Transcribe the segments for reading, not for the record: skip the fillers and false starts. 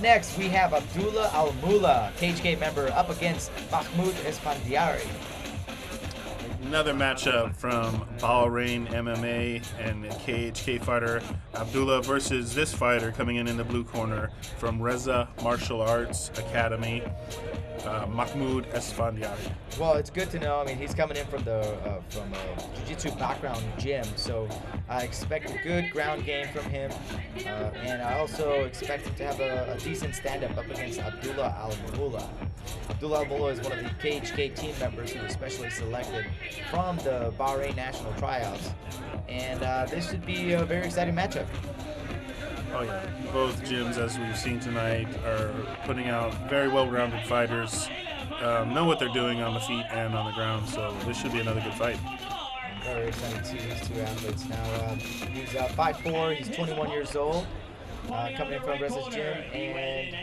Up next, we have Abdullah Almulla, KHK member, up against Mahmood Esfandiary. Another matchup from Bahrain MMA and KHK fighter Abdullah versus this fighter coming in the blue corner from Reza Martial Arts Academy, Mahmood Esfandiary. Well, it's good to know. I mean, he's coming in from a jiu-jitsu background gym, so I expect a good ground game from him, and I also expect him to have a decent stand-up up against Abdullah Almulla. Abdullah Almulla is one of the KHK team members who was specially selected from the Bahrain National Tryouts, and this should be a very exciting matchup. Oh yeah, both gyms, as we've seen tonight, are putting out very well-rounded fighters, know what they're doing on the feet and on the ground, so this should be another good fight. I'm very excited to see these two athletes. Now, he's 5'4", he's 21 years old, coming in from Reza's gym, and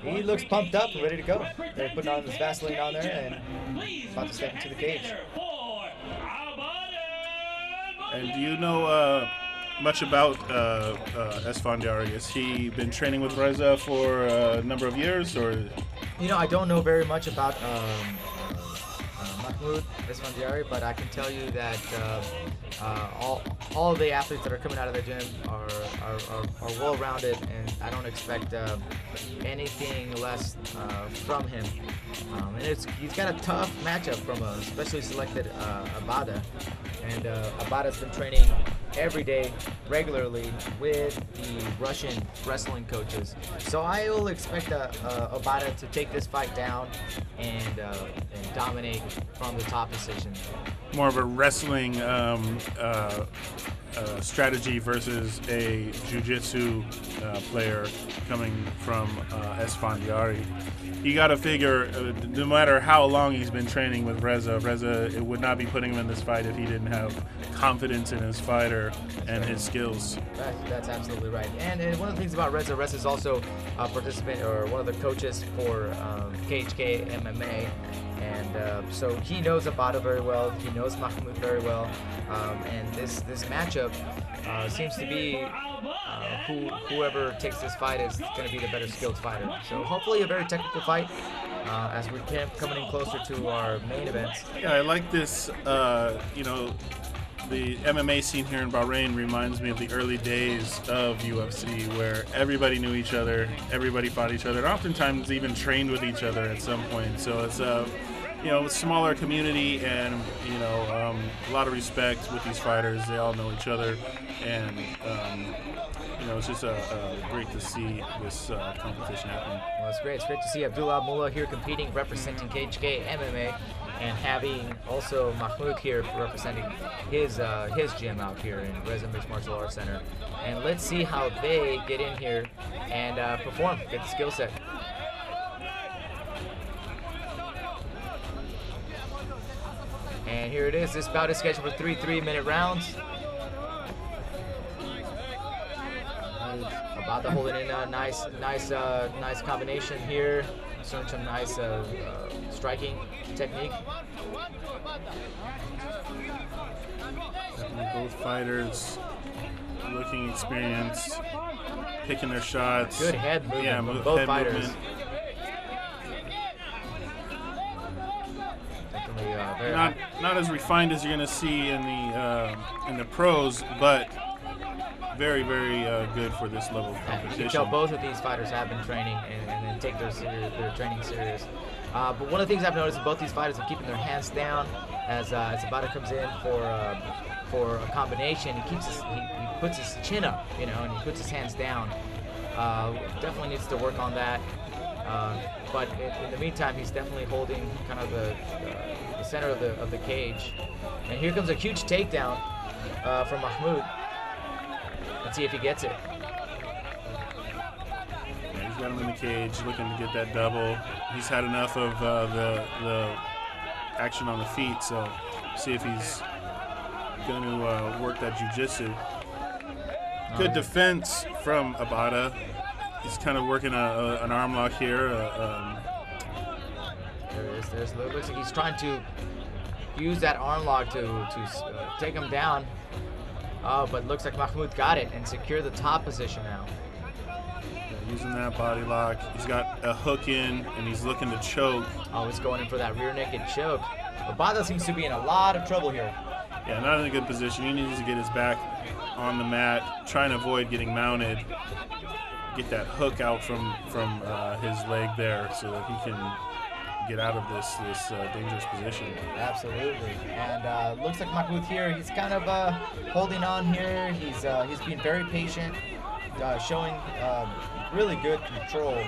he looks pumped up and ready to go. They're putting on this Vaseline on there and about to step into the cage. And do you know much about Esfandiary? Has he been training with Reza for a number of years, or? You know, I don't know very much about Mahmood Esfandiary, but I can tell you that all the athletes that are coming out of the gym are well-rounded, and I don't expect anything less from him. And he's got a tough matchup from a specially selected Abbadah, and Abbadah's been training every day, regularly, with the Russian wrestling coaches. So I will expect Abbadah to take this fight down and dominate from the top position. More of a wrestling strategy versus a jiu-jitsu player coming from Esfandiary. You got to figure, no matter how long he's been training with Reza, it would not be putting him in this fight if he didn't have confidence in his fighter and his skills. That's absolutely right. And one of the things about Reza is also a participant or one of the coaches for KHK MMA. And so he knows Abbadah very well. He knows Mahmood very well. And this matchup seems to be whoever takes this fight is going to be the better skilled fighter. So hopefully a very technical fight as we're coming in closer to our main events. Yeah, I like this. The MMA scene here in Bahrain reminds me of the early days of UFC, where everybody knew each other, everybody fought each other, and oftentimes even trained with each other at some point. So it's a smaller community, and a lot of respect with these fighters. They all know each other, and it's just great to see this competition happen. Well, it's great. It's great to see Abdullah Almulla here competing, representing KHK MMA, and having also Mahmood here representing his gym out here in Reza Martial Arts Center. And let's see how they get in here and perform, get the skill set. And here it is. This bout is scheduled for 3 3-minute rounds. Abbadah holding in a nice combination here. Showing some nice striking technique. Both fighters looking experienced, picking their shots. Good head movement from both fighters. Not as refined as you're going to see in the pros, but very, very good for this level of competition. You can tell both of these fighters have been training and take their training serious. But one of the things I've noticed is both these fighters are keeping their hands down as Abbadah comes in for a combination. He puts his chin up, and he puts his hands down. Definitely needs to work on that. But in the meantime, he's definitely holding kind of the center of the cage. And here comes a huge takedown from Mahmood. Let's see if he gets it. Yeah, he's got him in the cage, looking to get that double. He's had enough of the action on the feet, so see if he's going to work that jiu-jitsu. Good defense from Abbadah. He's kind of working an arm lock here. There it is. Looks like he's trying to use that arm lock to take him down. But looks like Mahmood got it and secured the top position now. using that body lock. He's got a hook in, and he's looking to choke. Always going in for that rear naked choke. Abbadah seems to be in a lot of trouble here. Yeah, not in a good position. He needs to get his back on the mat, trying to avoid getting mounted. Get that hook out from his leg there so that he can get out of this dangerous position. Absolutely. And looks like Mahmood here, he's kind of holding on here. He's being very patient, showing really good control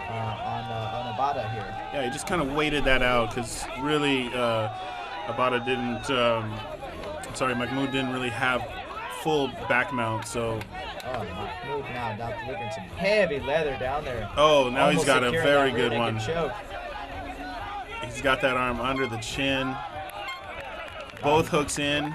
on Abbadah here. Yeah, he just kind of waited that out because really Abbadah didn't, Mahmood didn't really have full back mount, so. Oh, Mahmood now delivering some heavy leather down there. Oh, now Almost he's got a very good one. Choke. He's got that arm under the chin. Both hooks in,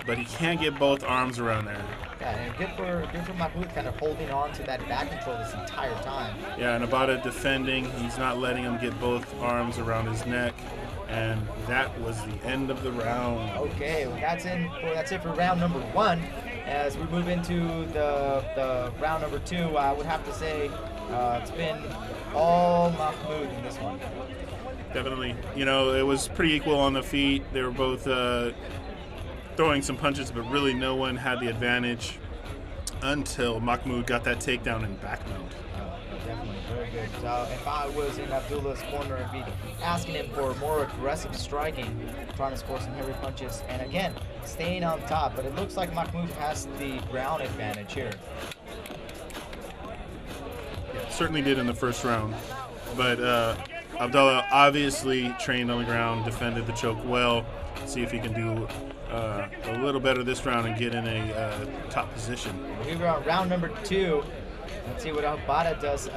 but he can't get both arms around there. Yeah, and good for Mahmood kind of holding on to that back control this entire time. Yeah, and Abbadah defending. He's not letting him get both arms around his neck. And that was the end of the round. Okay, well, that's it for round number 1. As we move into the round number 2, I would have to say it's been all Mahmood in this one. Definitely. You know, it was pretty equal on the feet. They were both throwing some punches, but really no one had the advantage until Mahmood got that takedown and back mount. Definitely, very good. So if I was in Abdullah's corner, I'd be asking him for more aggressive striking, trying to score some heavy punches, and again, staying on top. But it looks like Mahmood has the ground advantage here. Yeah, certainly did in the first round. But Abdullah obviously trained on the ground, defended the choke well. See if he can do a little better this round and get in a top position. We're on round number 2. Let's see what Abbadah does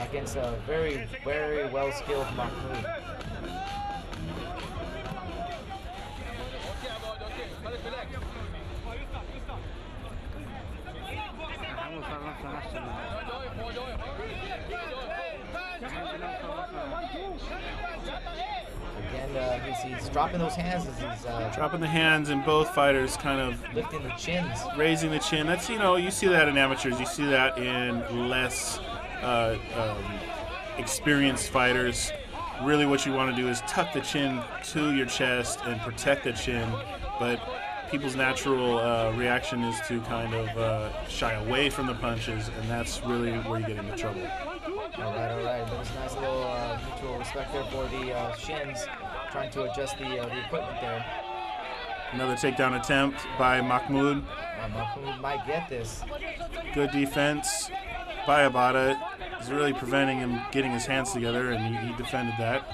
against a very, very well-skilled Mahmood. Again, he's dropping those hands as he's dropping the hands, and both fighters kind of lifting the chins, raising the chin. That's, you know, you see that in amateurs, you see that in less experienced fighters. Really what you want to do is tuck the chin to your chest and protect the chin, but people's natural reaction is to kind of shy away from the punches, and that's really where you get into trouble. All right. There was a nice little mutual respect there for the shins, trying to adjust the equipment there. Another takedown attempt by Mahmood. Mahmood might get this. Good defense by Abbadah. He's really preventing him getting his hands together, and he defended that.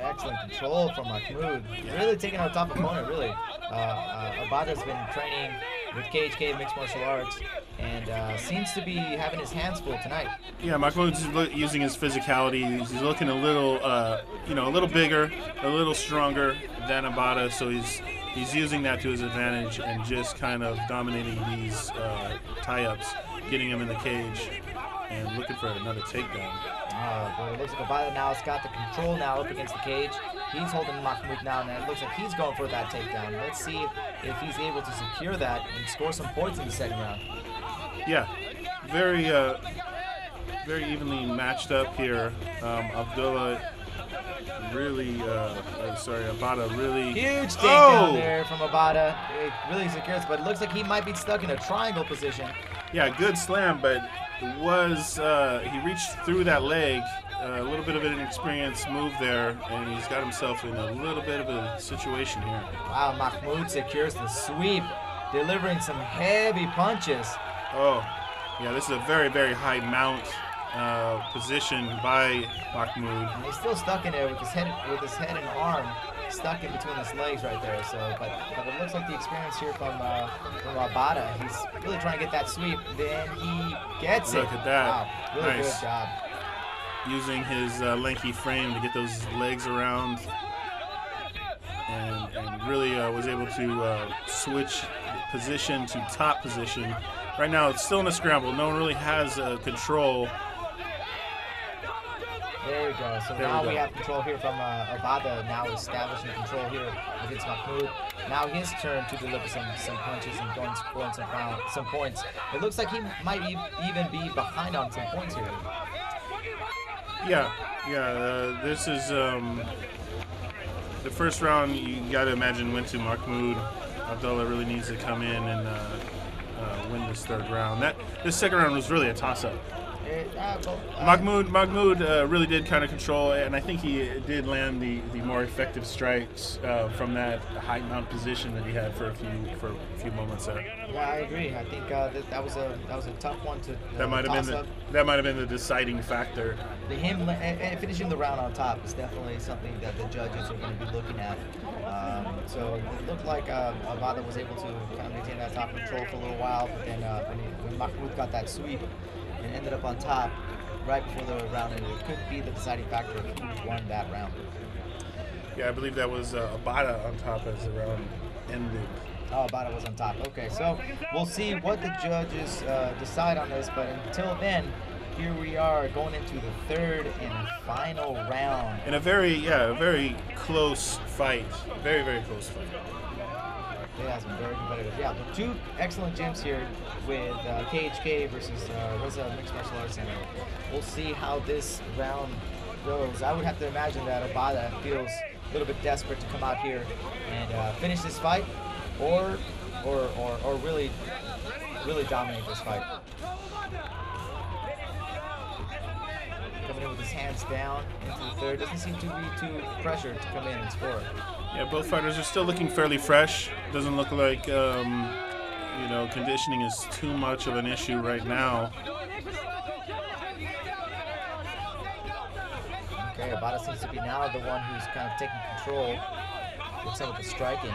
Excellent control from Mahmood. Really taking our top opponent, really. Abbadah's been training with KHK Mixed Martial Arts and seems to be having his hands full tonight. Yeah, Mahmoud's using his physicality. He's looking a little, a little bigger, a little stronger than Abbadah, so he's using that to his advantage and just kind of dominating these tie-ups, getting him in the cage and looking for another takedown. But it looks like Abbadah now has got the control now up against the cage. He's holding Mahmood now, and it looks like he's going for that takedown. Let's see if he's able to secure that and score some points in the second round. Yeah, very evenly matched up here. Abdullah really, Abbadah really. Huge takedown there from Abbadah. It really secures, but it looks like he might be stuck in a triangle position. Yeah, good slam, but it was, he reached through that leg, a little bit of an inexperienced move there, and he's got himself in a little bit of a situation here. Wow, Mahmood secures the sweep, delivering some heavy punches. Oh, yeah, this is a very, very high mount position by Mahmood. And he's still stuck in there with his head and arm stuck in between his legs right there. So, but it looks like the experience here from Abbadah. He's really trying to get that sweep. Then he gets it. Look at that. Wow, really nice. Good job. Using his lengthy frame to get those legs around, and really was able to switch position to top position. Right now, it's still in a scramble. No one really has control. There we go. So There now we we go. have control here from Abbadah, now establishing control here against Mahmood. Now his turn to deliver some punches and scoring some points. It looks like he might even be behind on some points here. Yeah. This is the first round. You got to imagine went to Mahmood. Abdullah really needs to come in and win this third round. This second round was really a toss-up. Mahmood really did kind of control, and I think he did land the more effective strikes from that high mount position that he had for a few moments there. Yeah, I agree. I think that was a tough one to that might have been the deciding factor. Him finishing the round on top is definitely something that the judges are going to be looking at. So it looked like Abbadah was able to kind of maintain that top control for a little while, but then when Mahmood got that sweep and ended up on top right before the round ended, it could be the deciding factor of who won that round. Yeah, I believe that was Abbadah on top as the round ended. Oh, Abbadah was on top. Okay, so we'll see what the judges decide on this, but until then, here we are going into the third and final round. In a very close fight. Very, very close fight. Yeah, it's been very competitive. Yeah, but two excellent gyms here with KHK versus Reza Mixed Martial Arts Center. We'll see how this round goes. I would have to imagine that Abbadah feels a little bit desperate to come out here and finish this fight, or really dominate this fight. Coming in with his hands down into the third. Doesn't seem to be too pressured to come in and score. Yeah, both fighters are still looking fairly fresh. Doesn't look like conditioning is too much of an issue right now. Okay, Abbadah seems to be now the one who's kind of taking control with some of the striking.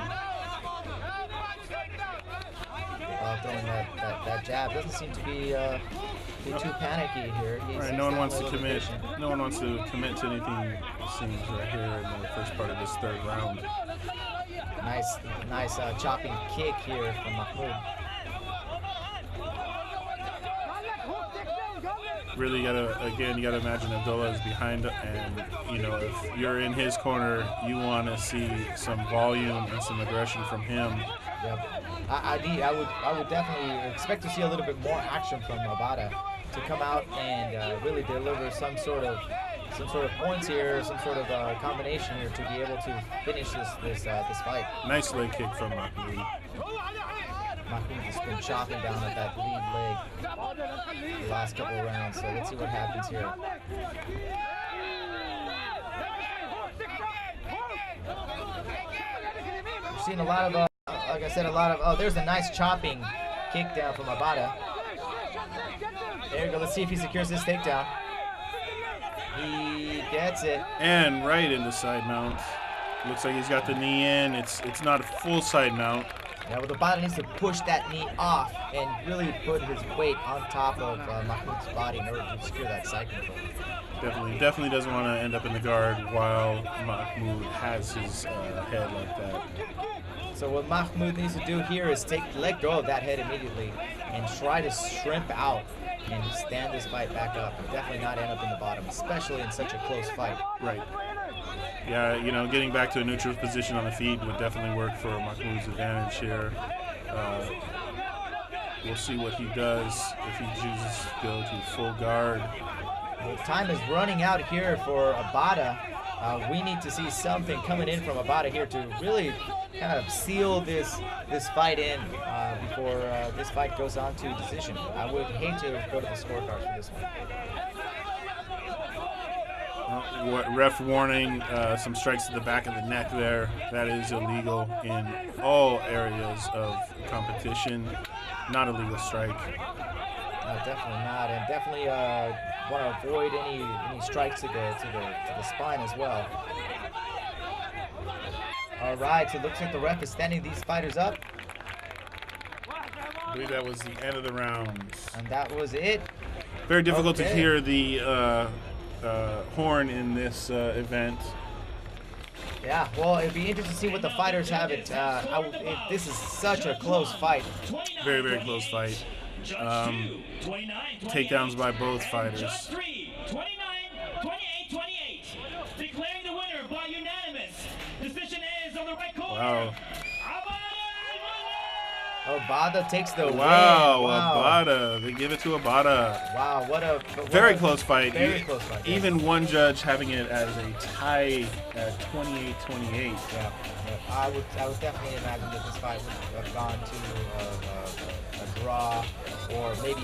Throwing that jab. Doesn't seem to be too panicky here. All right, no one wants to commit. No one wants to commit to anything. It seems right here in the first part of this third round. Nice chopping kick here from Mahmood. Really you gotta imagine Abdullah is behind, and if you're in his corner, you want to see some volume and some aggression from him. Yep. I would definitely expect to see a little bit more action from Abbadah to come out and really deliver some sort of points here, some sort of combination here to be able to finish this fight. Nice leg kick from Mahmood. Mahmood has been chopping down at that lead leg the last couple of rounds, so let's see what happens here. We're seeing a lot of, like I said, oh, there's a nice chopping kick down from Abbadah. There we go, let's see if he secures this takedown. He gets it. And right in the side mount. Looks like he's got the knee in. It's not a full side mount. Yeah, well, Abbadah needs to push that knee off and really put his weight on top of Mahmoud's body in order to secure that side control. Definitely doesn't want to end up in the guard while Mahmoud has his head like that. So what Mahmoud needs to do here is let go of that head immediately and try to shrimp out and stand this fight back up and definitely not end up in the bottom, especially in such a close fight. Right. Yeah, getting back to a neutral position on the feet would definitely work for Mahmoud's advantage here. We'll see what he does if he chooses to go to full guard. Well, time is running out here for Abbadah. We need to see something coming in from Abbadah here to really kind of seal this fight in before this fight goes on to decision. I would hate to go to the scorecard for this one. Ref warning, some strikes to the back of the neck there. That is illegal in all areas of competition. Not a legal strike. Definitely not, and definitely want to avoid any strikes to the spine as well. All right, so it looks like the ref is standing these fighters up. I believe that was the end of the round. And that was it. Very difficult to hear the horn in this event. Yeah, well, it'd be interesting to see what the fighters have it. This is such a close fight. Very, very close fight. Takedowns by both fighters. 29, 28, 28. Wow. Abbadah takes the win. Wow, Abbadah. They give it to Abbadah. Wow, what a Very close fight. Very close fight. Even one judge having it as a tie at 28-28. Yeah. I would definitely imagine that this fight would have gone to a draw or maybe